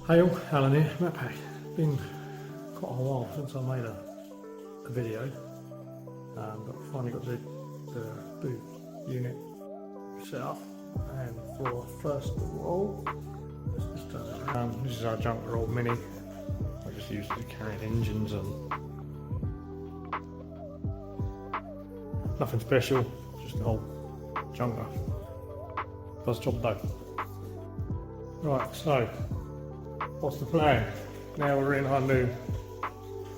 Hey all, Alan here, Mappack. Been quite a while since I made a video, but finally got the boot unit set up. And for first of all, let's just turn it around. This is our junker old Mini. I just use it to carry engines and nothing special, just an old junker. Does the job though. Right, so what's the plan? Now we're in our new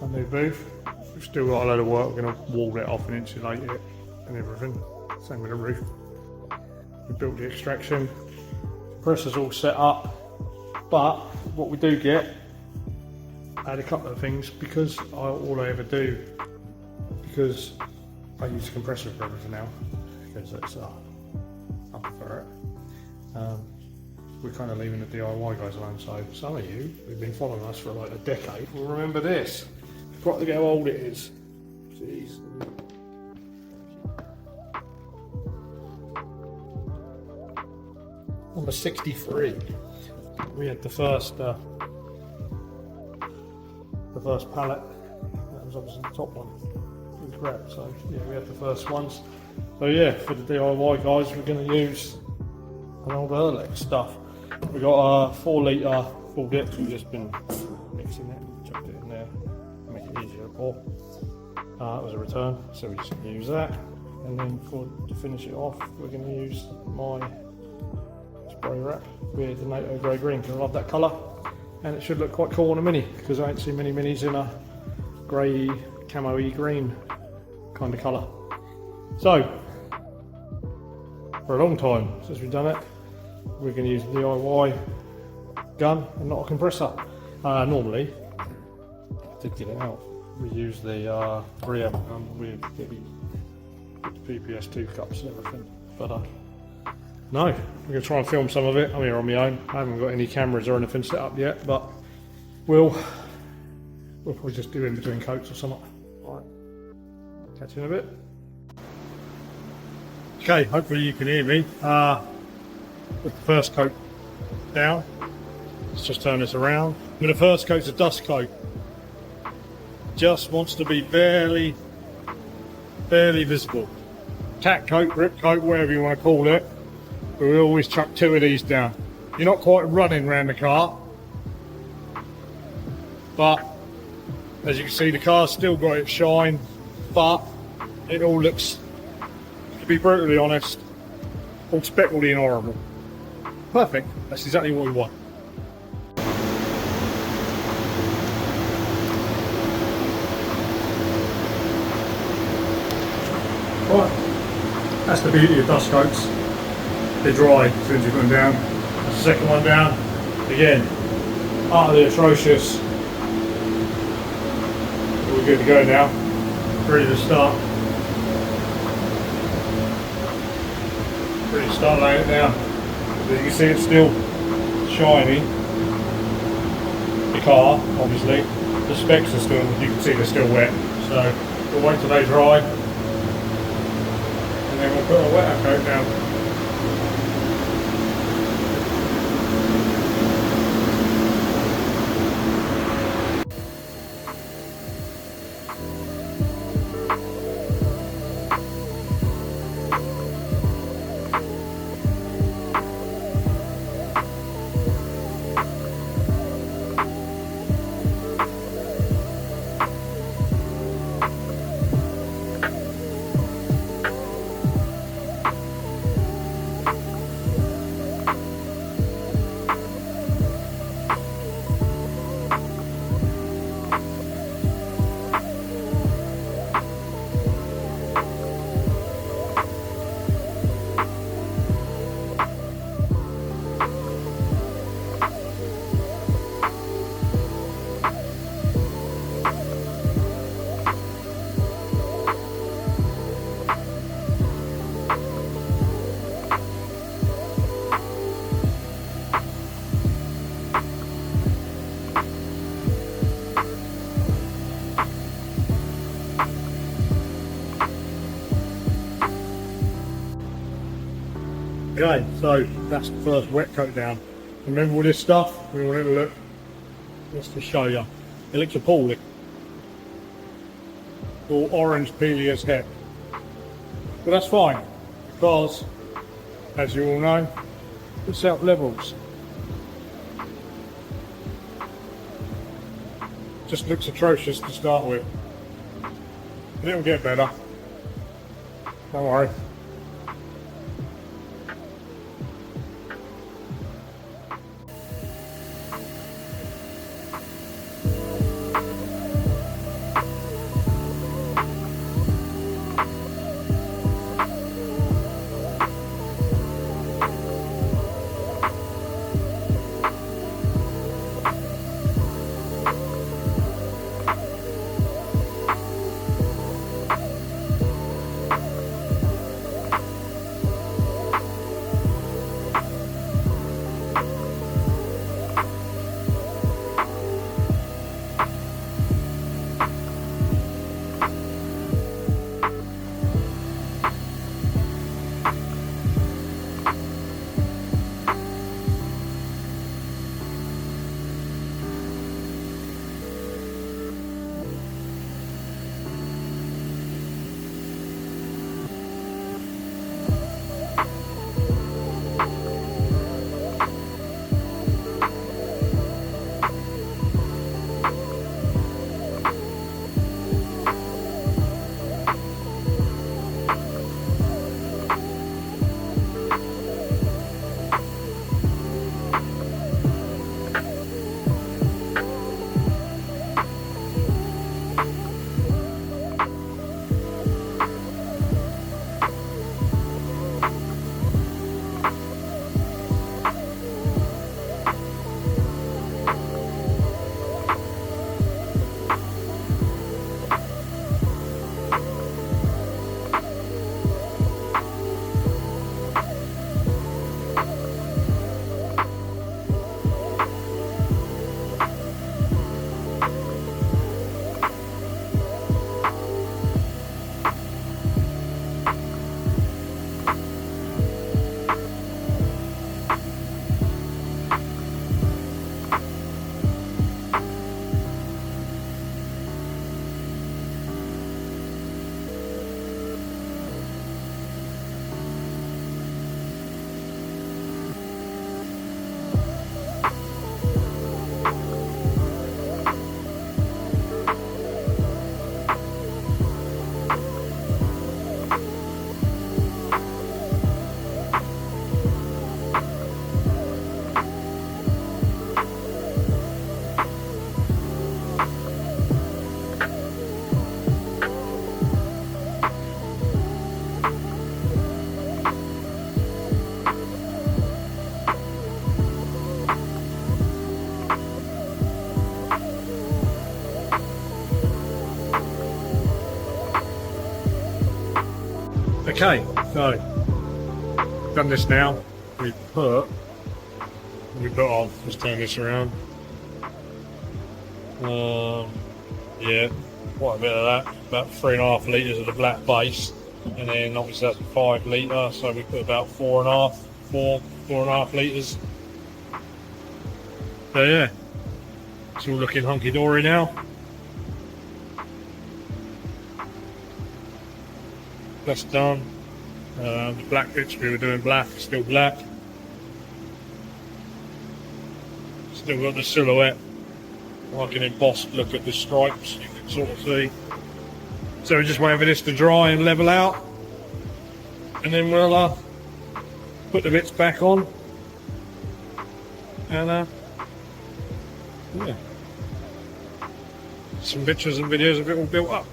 booth. We've still got a load of work. We're going to wall it off and insulate it and everything. Same with the roof. We built the extraction. Compressor's all set up. But what we do get, I had a couple of things because all I ever do, because I use a compressor for everything now, because it's I prefer it. We're kind of leaving the DIY guys alone, so some of you who've been following us for like a decade will remember this. Got to get how old it is. Jeez. Number 63. We had the first pallet. That was obviously the top one. It was crap. So yeah, we had the first ones. So yeah, for the DIY guys, we're going to use an old Erlex stuff. We got a 4 litre FullDip. We've just been mixing it, chucked it in there, make it easier to pour. That was a return, so we just use that. And then to finish it off, we're going to use my spray wrap with the NATO Grey green, because I love that colour. And it should look quite cool on a Mini, because I ain't seen many Minis in a grey, camo-y green kind of colour. So, for a long time since we've done it, we're going to use the DIY gun and not a compressor. Normally, to get it out, we use the 3M gun with the PPS2 cups and everything. But no, we're going to try and film some of it. I'm here on my own. I haven't got any cameras or anything set up yet, but we'll probably just do in between coats or something. All right, catch you in a bit. Okay, hopefully you can hear me. With the first coat down, let's just turn this around. With the first coat's a dust coat. Just wants to be barely visible. Tack coat, grip coat, whatever you want to call it. But we always chuck 2 of these down. You're not quite running around the car, but as you can see, the car's still got its shine, but it all looks, to be brutally honest, all speckledy and horrible. Perfect, that's exactly what we want. Right, that's the beauty of dust coats. They dry as soon as you put them down. That's the second one down. Again, utterly atrocious. We're good to go now. Ready to start. Ready to start laying it down. As you can see, it's still shiny. The car, obviously. The specs are still, you can see they're still wet. So we'll wait till they dry. And then we'll put a wetter coat down. Okay, so that's the first wet coat down. Remember all this stuff, we want it to look just to show you. It looks appalling. All orange peely as heck. But that's fine, because, as you all know, it's out levels. Just looks atrocious to start with. And it'll get better. Don't worry. Okay, so done this now. We put on. Let's turn this around. Yeah, quite a bit of that. About 3.5 litres of the black base, and then obviously that's a 5 litre, so we put about 4.5 litres. So yeah, it's all looking hunky dory now. That's done. The black bits we were doing black, still black. Still got the silhouette, like an embossed look at the stripes, you can sort of see. So we're just waiting for this to dry and level out, and then we'll put the bits back on, and yeah, some pictures and videos of it all built up.